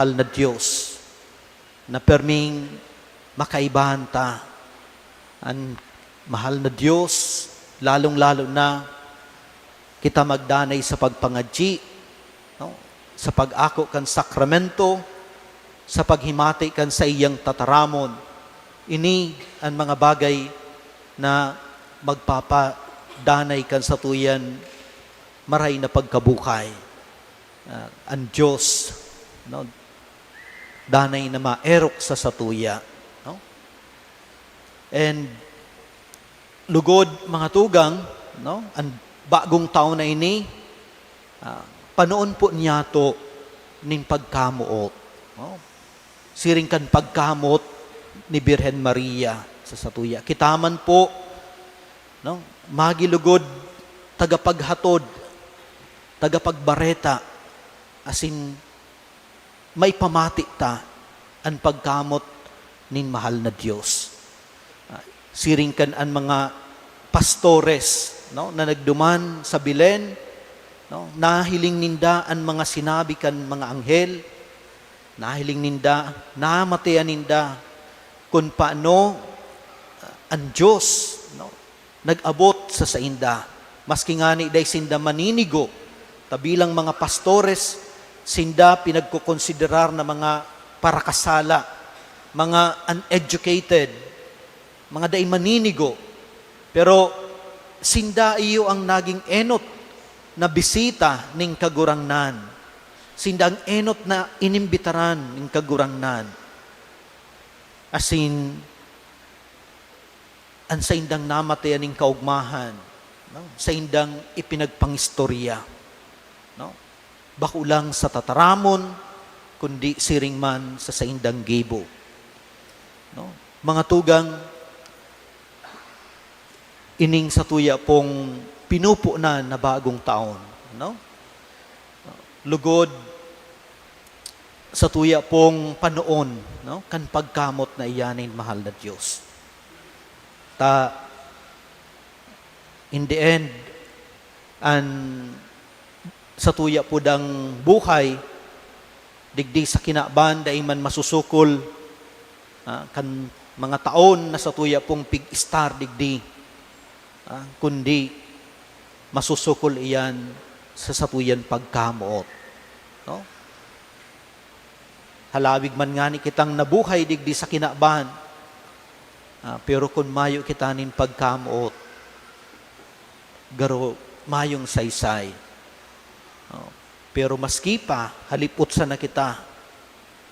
mahal na Diyos na perming makaibahan ta. Ang mahal na Diyos, lalong-lalo na kita magdanay sa pagpangadji, no? Sa pag-ako kan sakramento, sa paghimati kan sa iyang tataramon. Ini ang mga bagay na magpapadanay kan sa tuyan maray na pagkabukay. Ang Diyos, no? Danay na maerok sa satuya. No? And lugod mga tugang, no? Ang bagong taon na ini, panoon po niya to ning pagkamuot. No? Siring kan pagkamot ni Birhen Maria sa satuya. Kitaman po, no? Magilugod, tagapaghatod, tagapagbareta, asin may pamati ta ang pagkamot nin mahal na Diyos. Siring kan ang mga pastores, no, na nagduman sa Belen, no, nahiling ninda ang mga sinabi kan mga anghel, nahiling ninda, namatayan ninda kung paano ang Diyos, no, nag-abot sa sainda. Maski nga ni day sinda maninigo, tabilang mga pastores, sinda pinagkukonsiderar na mga parakasala, mga uneducated, mga day maninigo. Pero sinda iyo ang naging enot na bisita ning kagurangnan. Sinda ang enot na inimbitaran ning kagurangnan. Asin, ang sa indang namatayan ning kaugmahan, no? Sa indang ipinagpangistorya. No? Bakulang sa tataramon, kundi siring man sa saindang gibo. No? Mga tugang, ining sa tuya pong pinupo na bagong taon. No? Lugod sa tuya pong panoon, no? Kan pagkamot na iyanin mahal na Diyos. In the end, sa tuya po dang buhay, digdi sa kinaban, dahil man masusukol, kan mga taon na sa tuya pong pig-star digdi, kundi masusukol iyan sa satuyan pagkamuot. No? Halawig man nga ni kitang nabuhay digdi sa kinaban, pero kung mayo kita nin pagkamuot, garo mayong saysay. Pero maski pa, halipot sa na kita,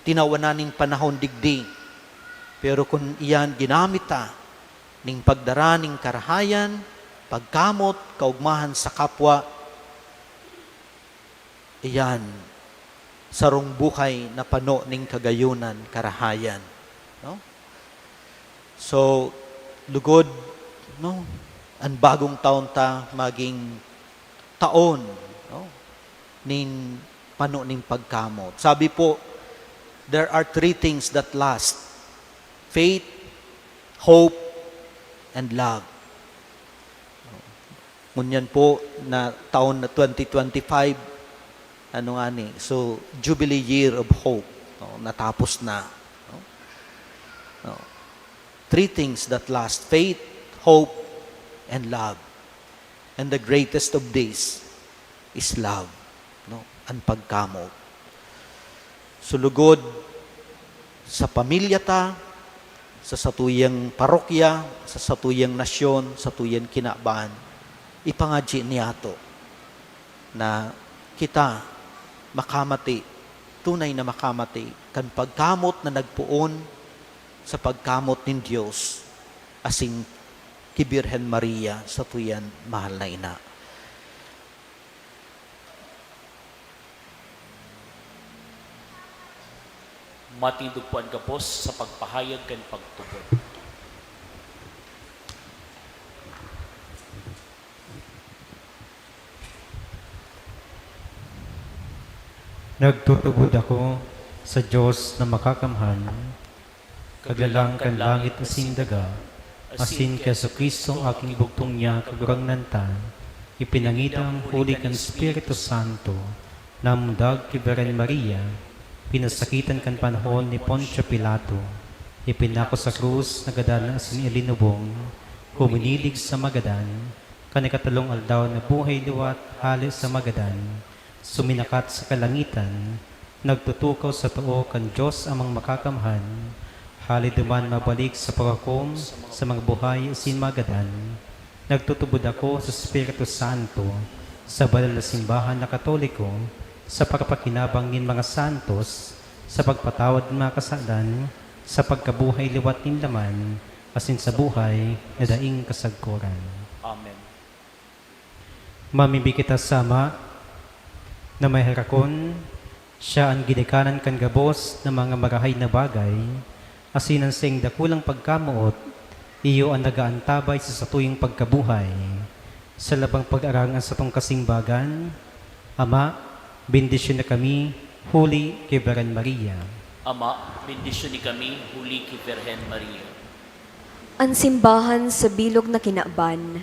tinawananing panahon digdi. Pero kung iyan ginamit ta, ning pagdaraning karahayan, pagkamot, kaugmahan sa kapwa, iyan, sarong buhay na pano ning kagayunan, karahayan. No? So, lugod, no? Ang bagong taon ta, maging taon, no? Ning pano ning pagkamot. Sabi po, there are 3 things that last: faith, hope, and love. Ngunyan po na taon na 2025, ano nga ni, so Jubilee Year of Hope, no, natapos na. No? No. 3 things that last: faith, hope, and love. And the greatest of these is love, no? Ang pagkamot. Sulugod sa pamilya ta, sa satuyang parokya, sa satuyang nasyon, sa satuyang kinaban, ipangadji niyato na kita makamati, tunay na makamati, kan pagkamot na nagpuon sa pagkamot ng Diyos, asing ki Birhen Maria sa tuyan mahal na ina. Matindugpuan ka po sa pagpahayag kan pagtubod. Nagtutubod ako sa Diyos na makakamhan, kaglalang kan langit asin daga, asin kay sa Kristong aking bugtong niya kagurangnan, ipinangita ang huli kan Espiritu Santo, namundag kay Birhen Maria, pinasakitan kan panahon ni Poncio Pilato, ipinako sa krus, nagadan na asin ilinubong, huminilig sa Magadan, kanikatalong aldaw na buhay liwat, halis sa Magadan, suminakat sa kalangitan, nagtutukaw sa tuo kan Diyos amang makakamhan, halid duman mabalik sa pagakom sa mga buhay asin Magadan, nagtutubod ako sa Espiritu Santo, sa banal na simbahan na Katoliko, sa pagpakinabang ng mga santos, sa pagpatawad ng mga kasalan, sa pagkabuhay liwat ng laman, asin sa buhay na daing kasagkuran. Amen. Mamimbi kita sama na may harakon, siya ang ginikanan kan gabos ng mga marahay na bagay, asin ang sing dakulang pagkamuot, iyo ang nagaantabay sa satuyong pagkabuhay, sa labang pag-arangan sa tong kasimbagan. Ama, bendisyon na kami, huli kay Virgen Maria. Ama, bendisyon ni kami, huli kay Virgen Maria. Ang simbahan sa bilog na kinaban,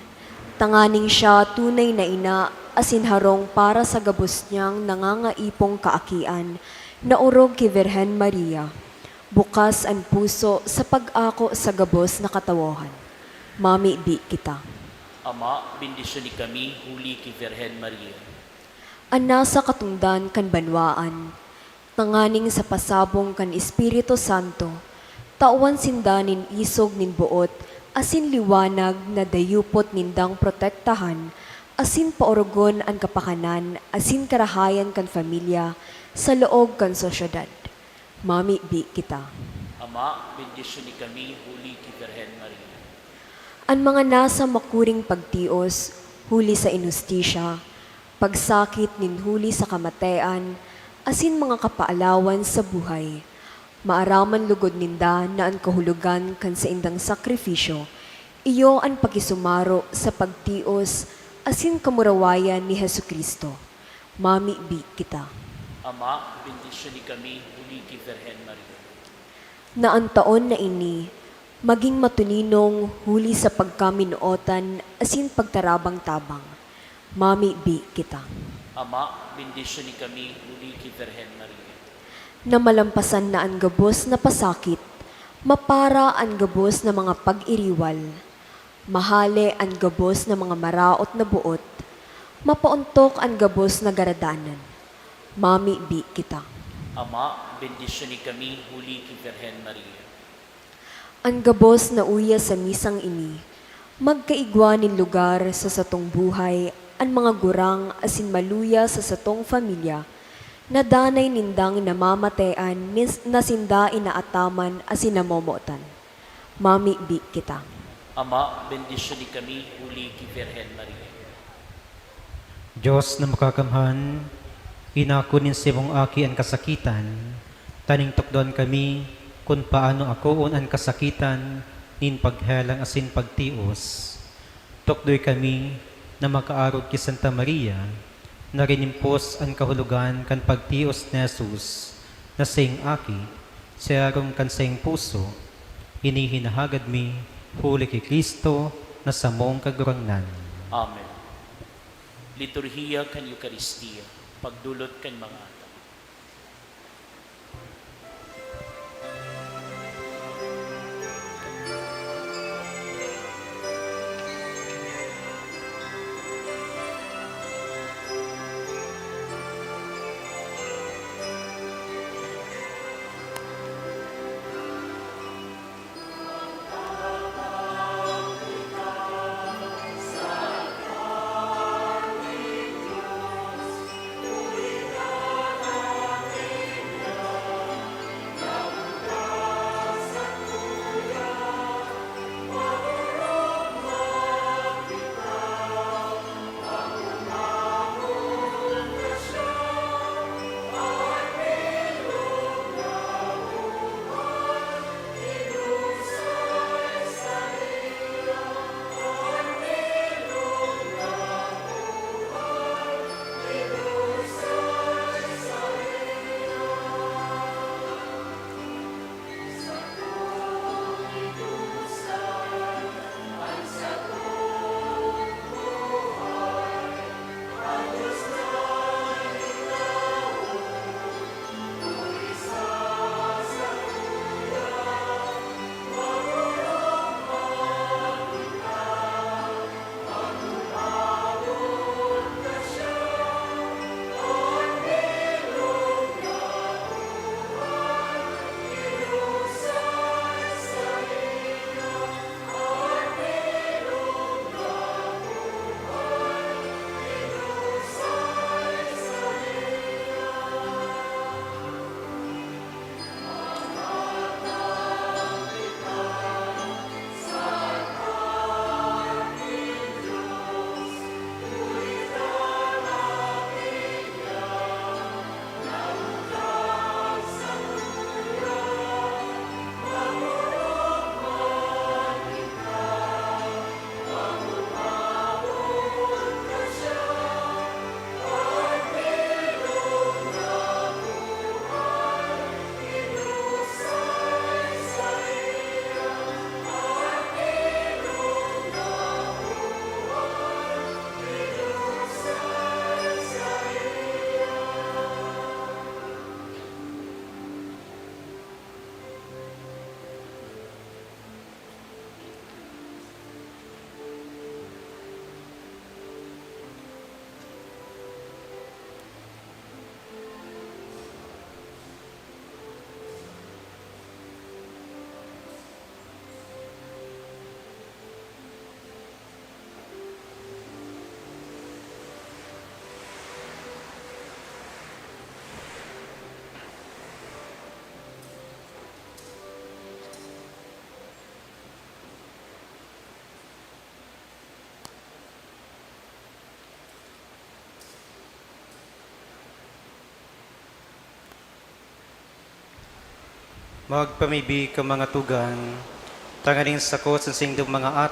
tanganing siya tunay na ina, asinharong para sa gabos niyang nangangaipong kaakian, na urog kay Virgen Maria. Bukas ang puso sa pag-ako sa gabos na katawohan. Mami, di kita. Ama, bendisyon ni kami, huli kay Virgen Maria. Ang nasa katungdan kan banwaan, tanganing sa pasabong kan Espiritu Santo, tauan sindanin isog nin buot, asin liwanag na dayupot nindang protektahan, asin paorogon ang kapakanan, asin karahayan kan familia, sa loob kan sosyedad. Mami, di kita. Ama, bendisyon ni kami, huli kay Virgen Maria. Ang mga nasa makuring pagtios, huli sa inustisya, pagsakit nin huli sa kamatayan, asin mga kapaalawan sa buhay, maaraman lugod ninda na ang kahulugan kan sa indang sakripisyo, iyo ang pakisumaro sa pagtios, asin kamurawayan ni Jesucristo. Mami, bi kita. Ama, bendisyon ni kami, huli kay Virgen Maria. Na ang taon na ini, maging matuninong huli sa pagkaminuotan, asin pagtarabang-tabang. Mami, bi kita. Ama, bendisyon ni kami, huli kay Virgen Maria. Na malampasan na ang gabos na pasakit, mapara ang gabos na mga pag-iriwal, mahali ang gabos na mga maraot na buot, mapauntok ang gabos na garadanan. Mami, bi kita. Ama, bendisyon ni kami, huli kay Virgen Maria. Ang gabos na uya sa misang ini, magkaigwanin lugar sa satong buhay, ang mga gurang asin maluya sa satong familia, na danay nindang namamatean, na sinda inaataman asin namomotan. Mami, bi kita. Ama, bendisyon ni kami, huli kay Virgen Maria. Diyos na makakamhan, inakunin si mong aki ang kasakitan, taning tukdoan kami, kung paano akoon ang kasakitan, nin paghelang asin pagtios. Tukdoy kami na makaarog ki Santa Maria, na rinimpos ang kahulugan kan pagtios ni Jesus, na sing aki, siarong kan sing puso, hinihinahagad mi, huli ki Kristo, na samong kagurangnan. Amen. Liturhiya kan Eucharistia, pagdulot kan mga ata. Magpamibig ka mga tugan, tanganing sakot sa singdong mga